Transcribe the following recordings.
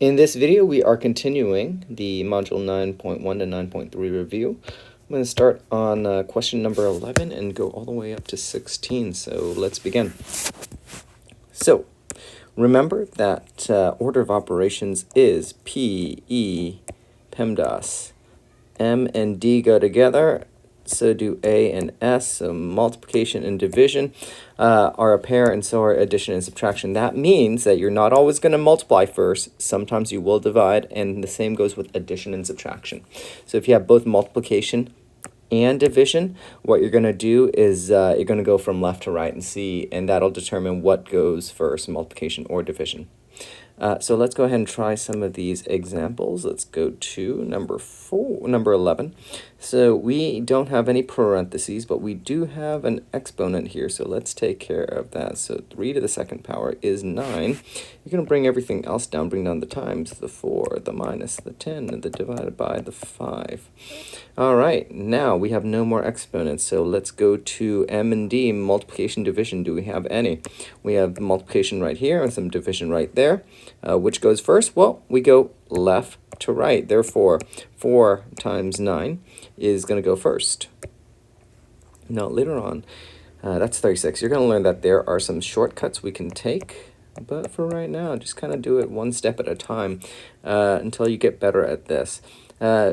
In this video, we are continuing the Module 9.1 to 9.3 review. I'm going to start on question number 11 and go all the way up to 16, so let's begin. So, remember that order of operations is P, E, PEMDAS. M and D go together, so do A and S. So multiplication and division are a pair, and so are addition and subtraction. That means that you're not always going to multiply first. Sometimes you will divide, and the same goes with addition and subtraction. So if you have both multiplication and division, what you're going to do is you're going to go from left to right and see, and that'll determine what goes first, multiplication or division. So let's go ahead and try some of these examples. Let's go to number 11. So we don't have any parentheses, but we do have an exponent here. So let's take care of that. So 3 to the second power is 9. You're going to bring everything else down. Bring down the times, the 4, the minus, the 10, and the divided by, the 5. All right, now we have no more exponents. So let's go to M and D, multiplication, division. Do we have any? We have multiplication right here and some division right there. Which goes first? Well, we go left to right. Therefore, 4 times 9 is going to go first. Now, later on, that's 36. You're going to learn that there are some shortcuts we can take. But for right now, just kind of do it one step at a time until you get better at this.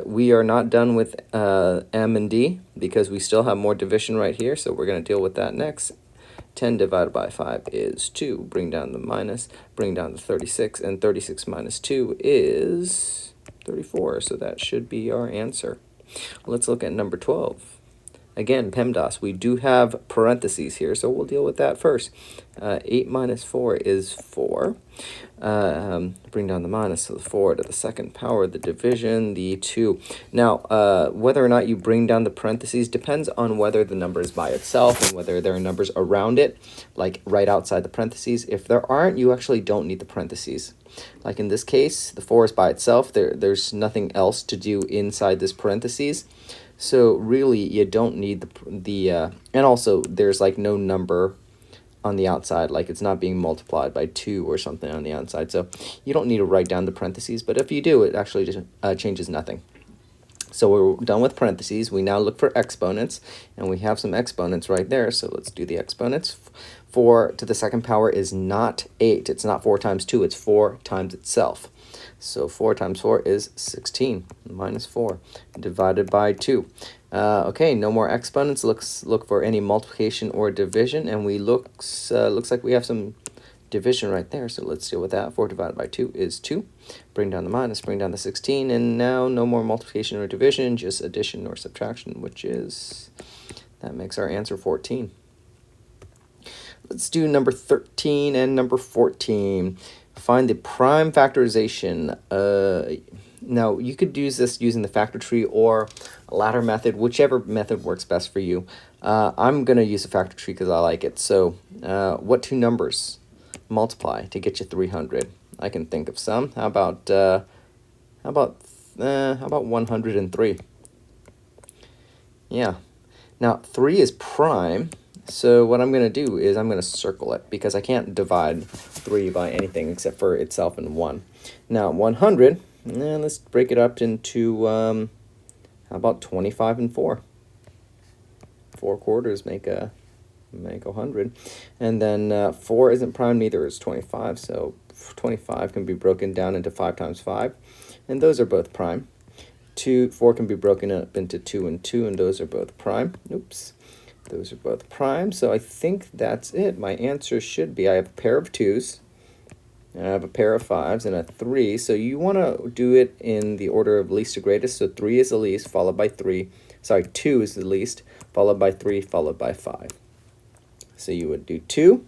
We are not done with M and D because we still have more division right here. So we're going to deal with that next. 10 divided by 5 is 2. Bring down the minus, bring down the 36, and 36 minus 2 is 34. So that should be our answer. Let's look at number 12. Again, PEMDAS. We do have parentheses here, so we'll deal with that first. 8 minus 4 is 4. Bring down the minus, so the 4 to the second power, the division, the 2. Now, whether or not you bring down the parentheses depends on whether the number is by itself and whether there are numbers around it, like right outside the parentheses. If there aren't, you actually don't need the parentheses. Like in this case, the 4 is by itself. There's nothing else to do inside this parentheses. So really, you don't need and also there's like no number on the outside, like it's not being multiplied by 2 or something on the outside. So you don't need to write down the parentheses, but if you do, it actually just changes nothing. So we're done with parentheses. We now look for exponents, and we have some exponents right there. So let's do the exponents. 4 to the second power is not 8. It's not 4 times 2. It's 4 times itself. So 4 times 4 is 16 minus 4 divided by 2. Okay, no more exponents. Look for any multiplication or division, and looks like we have some division right there. So let's deal with that. 4 divided by 2 is 2. Bring down the minus, bring down the 16, and now no more multiplication or division, just addition or subtraction, that makes our answer 14. Let's do number 13 and number 14. Find the prime factorization. Now, you could use this using the factor tree or a ladder method, whichever method works best for you. I'm going to use a factor tree because I like it. So what two numbers multiply to get you 300? I can think of some. How about 103? Yeah. Now, 3 is prime. So what I'm going to do is I'm going to circle it because I can't divide 3 by anything except for itself and 1. Now, 100, let's break it up into, how about 25 and 4? 4 quarters make 100. And then 4 isn't prime, neither is 25. So 25 can be broken down into 5 times 5. And those are both prime. 4 can be broken up into 2 and 2, and those are both prime. Oops. Those are both prime, so I think that's it. My answer should be I have a pair of 2s, and I have a pair of 5s, and a 3. So you want to do it in the order of least to greatest. So 3 is the least, followed by 3. Sorry, 2 is the least, followed by 3, followed by 5. So you would do 2,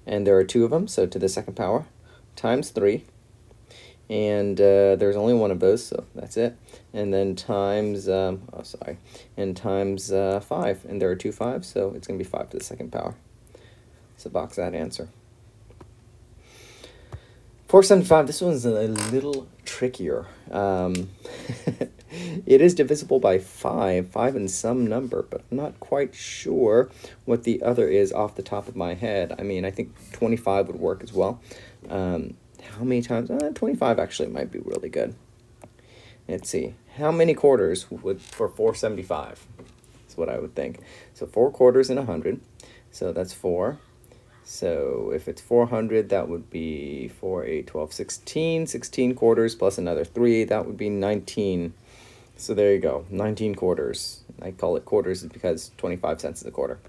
and there are 2 of them, so to the second power, times 3. And there's only one of those, so that's it. And then times, and times 5. And there are 2 5s, so it's going to be 5 to the second power. So box that answer. 475, this one's a little trickier. It is divisible by 5 and some number, but I'm not quite sure what the other is off the top of my head. I mean, I think 25 would work as well. how many times? 25 actually might be really good. Let's see. How many quarters for 475? That's what I would think. So 4 quarters in 100. So that's 4. So if it's 400, that would be 4, 8, 12, 16. 16 quarters plus another 3. That would be 19. So there you go, 19 quarters. I call it quarters because 25 cents is a quarter.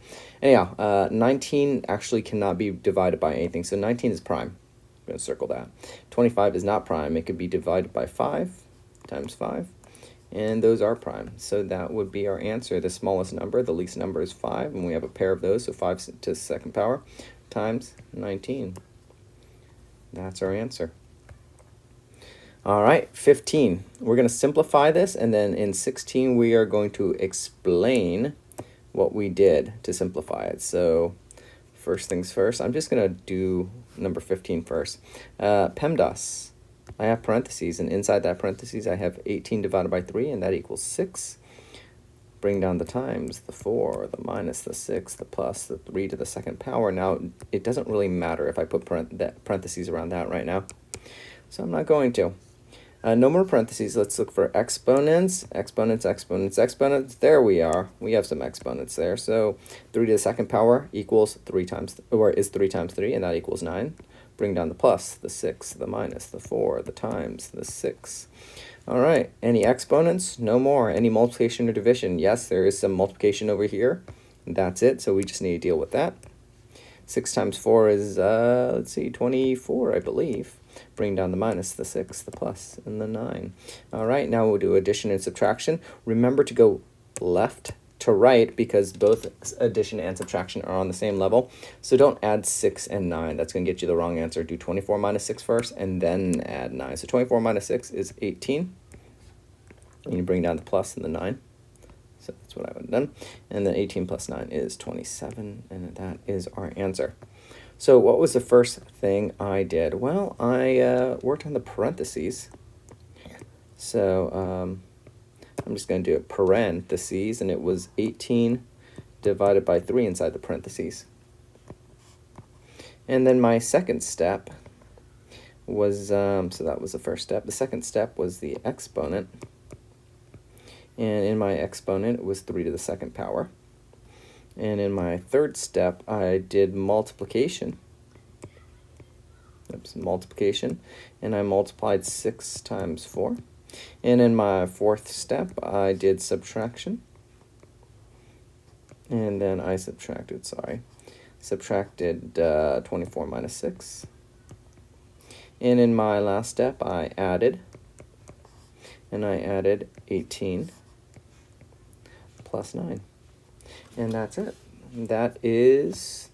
Anyhow, 19 actually cannot be divided by anything. So 19 is prime. I'm going to circle that. 25 is not prime. It could be divided by 5 times 5. And those are prime. So that would be our answer. The smallest number, the least number is 5. And we have a pair of those. So 5 to the second power times 19. That's our answer. All right, 15. We're going to simplify this, and then in 16 we are going to explain what we did to simplify it. So first things first, I'm just going to do number 15 first. PEMDAS. I have parentheses, and inside that parentheses I have 18 divided by 3, and that equals 6. Bring down the times, the 4, the minus, the 6, the plus, the 3 to the second power. Now, it doesn't really matter if I put parentheses around that right now, so I'm not going to. No more parentheses. Let's look for exponents, exponents, exponents, exponents. There we are. We have some exponents there. So 3 to the second power equals 3 times, or is 3 times 3, and that equals 9. Bring down the plus, the 6, the minus, the 4, the times, the 6. All right. Any exponents? No more. Any multiplication or division? Yes, there is some multiplication over here. That's it. So we just need to deal with that. 6 times 4 is, let's see, 24, I believe. Bring down the minus, the 6, the plus, and the 9. All right, now we'll do addition and subtraction. Remember to go left to right because both addition and subtraction are on the same level. So don't add 6 and 9. That's going to get you the wrong answer. Do 24 minus 6 first and then add 9. So 24 minus 6 is 18. And you bring down the plus and the 9. So that's what I would have done. And then 18 plus 9 is 27, and that is our answer. So what was the first thing I did? Well, I worked on the parentheses. So I'm just going to do it parentheses, and it was 18 divided by 3 inside the parentheses. And then my second step was, so that was the first step. The second step was the exponent. And in my exponent, it was 3 to the second power. And in my third step, I did multiplication. Multiplication. And I multiplied 6 times 4. And in my fourth step, I did subtraction. And then I subtracted 24 minus 6. And in my last step, I added. And I added 18 plus 9. And that's it. That is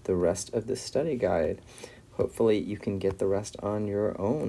the rest of the study guide. Hopefully you can get the rest on your own.